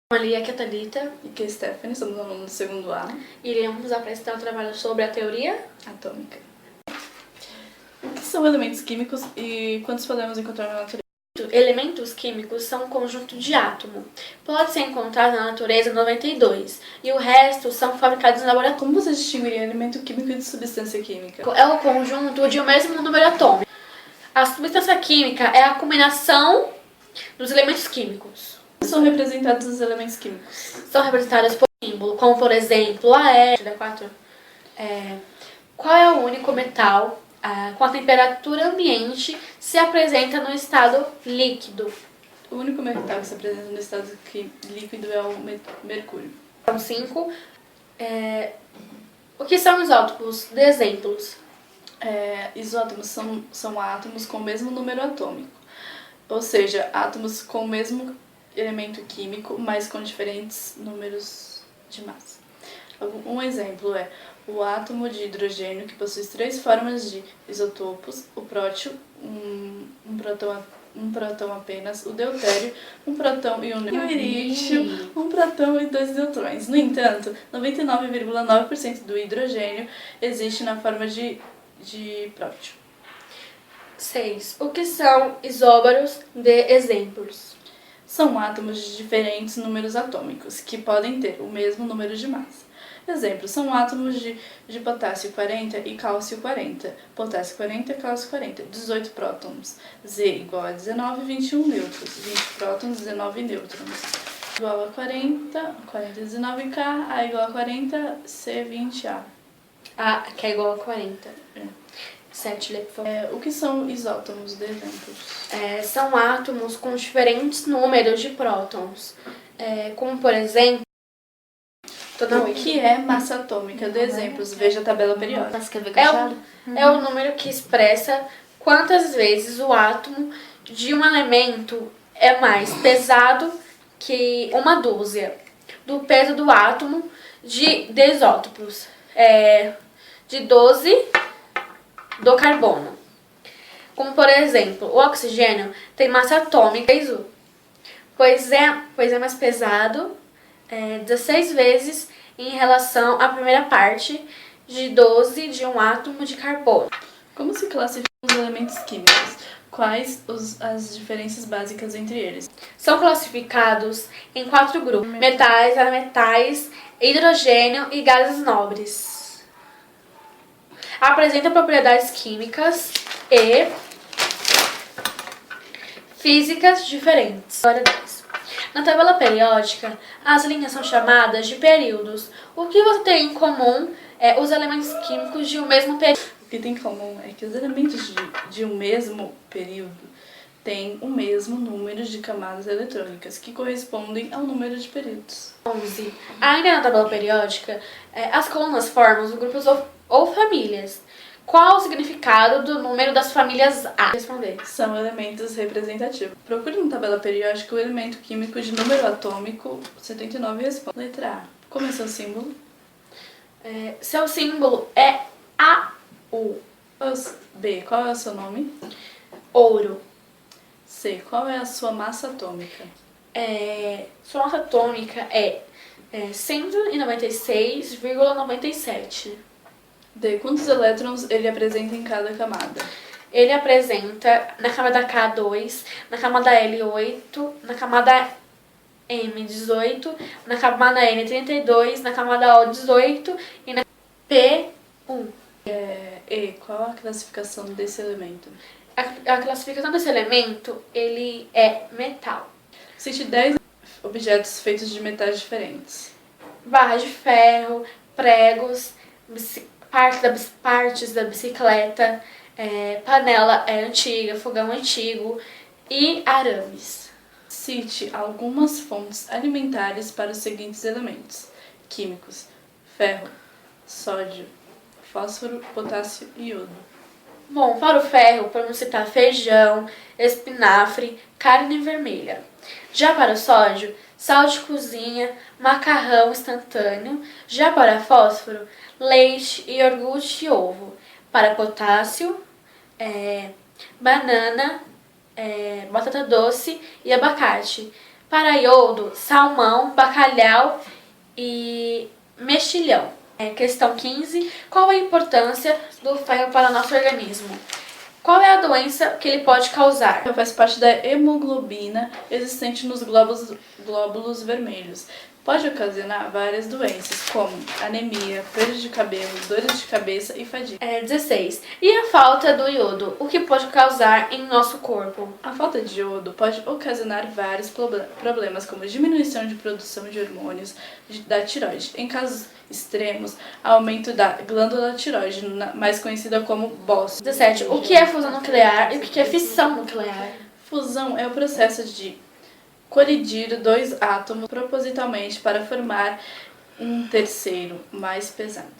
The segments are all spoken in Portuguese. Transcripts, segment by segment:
Ali aqui é a Thalita e que é a Stephanie, somos alunos do segundo A. Iremos apresentar um trabalho sobre a teoria atômica. O que são elementos químicos e quantos podemos encontrar na natureza? Elementos químicos são um conjunto de átomo. Pode ser encontrado na natureza 92 e o resto são fabricados em laboratório. Como você distinguiria elemento químico de substância química? É o conjunto de um mesmo número atômico. A substância química é a combinação dos elementos químicos. Como são representados os elementos químicos? São representados por símbolo, como por exemplo AE. Qual é o único metal com a temperatura ambiente se apresenta no estado líquido? O único metal que se apresenta no estado líquido é o mercúrio. São 5. O que são isótopos? Dê exemplos. Isótopos são átomos com o mesmo número atômico, ou seja, átomos com o mesmo elemento químico, mas com diferentes números de massa. Um exemplo é o átomo de hidrogênio, que possui 3 formas de isótopos: o próton, um próton apenas, o deutério, um próton e um irídio, um próton e 2 neutrões. No entanto, 99,9% do hidrogênio existe na forma de próton. 6. O que são isóbaros? Dê exemplos. São átomos de diferentes números atômicos, que podem ter o mesmo número de massa. Exemplos são átomos de potássio 40 e cálcio 40, potássio 40 e cálcio 40, 18 prótons, Z igual a 19, 21 nêutrons, 20 prótons, 19 nêutrons, igual a 40, 19K, A igual a 40, C 20A. A que é igual a 40. 7, lê, por favor. O que são isótomos de exemplos? São átomos com diferentes números de prótons, como por exemplo... O que é massa atômica? De exemplos, veja a tabela periódica. É o número que expressa quantas vezes o átomo de um elemento é mais pesado que uma dúzia do peso do átomo de isótopos. De 12 do carbono. Como por exemplo, o oxigênio tem massa atômica, pois é mais pesado 16 vezes em relação à primeira parte de 12 de um átomo de carbono. Como se classificam os elementos químicos? Quais as diferenças básicas entre eles? São classificados em 4 grupos: metais, metais, hidrogênio e gases nobres. Apresentam propriedades químicas e físicas diferentes. Na tabela periódica, as linhas são chamadas de períodos. O que você tem em comum é os elementos químicos de um mesmo período. O que tem em comum é que os elementos de um mesmo período têm o mesmo número de camadas eletrônicas, que correspondem ao número de períodos. 11. Ainda na tabela periódica, as colunas formam os grupos ou famílias. Qual o significado do número das famílias A? Responder. São elementos representativos. Procure na tabela periódica o elemento químico de número atômico 79 e responda. Letra A. Como é seu símbolo? Seu símbolo é AU. B. Qual é o seu nome? Ouro. C. Qual é a sua massa atômica? Sua massa atômica é 196,97. D. Quantos elétrons ele apresenta em cada camada? Ele apresenta na camada K2, na camada L8, na camada M18, na camada N32, na camada O18 e na P1. Qual a classificação desse elemento? A classificação desse elemento, ele é metal. Cite 10 objetos feitos de metais diferentes. Barra de ferro, pregos, partes da bicicleta, panela antiga, fogão antigo e arames. Cite algumas fontes alimentares para os seguintes elementos químicos: ferro, sódio, fósforo, potássio e iodo. Bom, para o ferro, podemos citar feijão, espinafre, carne vermelha. Já para o sódio, sal de cozinha, macarrão instantâneo. Já para fósforo, leite, iogurte e ovo. Para potássio, banana, batata doce e abacate. Para iodo, salmão, bacalhau e mexilhão. Questão 15. Qual a importância do ferro para o nosso organismo? Qual é a doença que ele pode causar? Ferro faz parte da hemoglobina existente nos glóbulos vermelhos. Pode ocasionar várias doenças, como anemia, perda de cabelo, dores de cabeça e fadiga. 16. E a falta do iodo? O que pode causar em nosso corpo? A falta de iodo pode ocasionar vários problemas, como diminuição de produção de hormônios da tireoide. Em casos extremos, aumento da glândula tireoide, mais conhecida como bócio. 17. O que é fusão nuclear e o que é fissão nuclear? Fusão é o processo de colidir dois átomos propositalmente para formar um terceiro, mais pesado.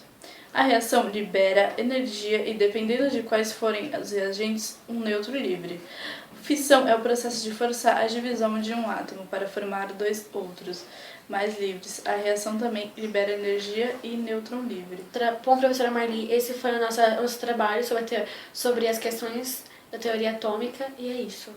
A reação libera energia e, dependendo de quais forem os reagentes, um nêutron livre. Fissão é o processo de forçar a divisão de um átomo para formar dois outros, mais livres. A reação também libera energia e nêutron livre. Bom, professora Marli, esse foi o nosso trabalho sobre as questões da teoria atômica e é isso.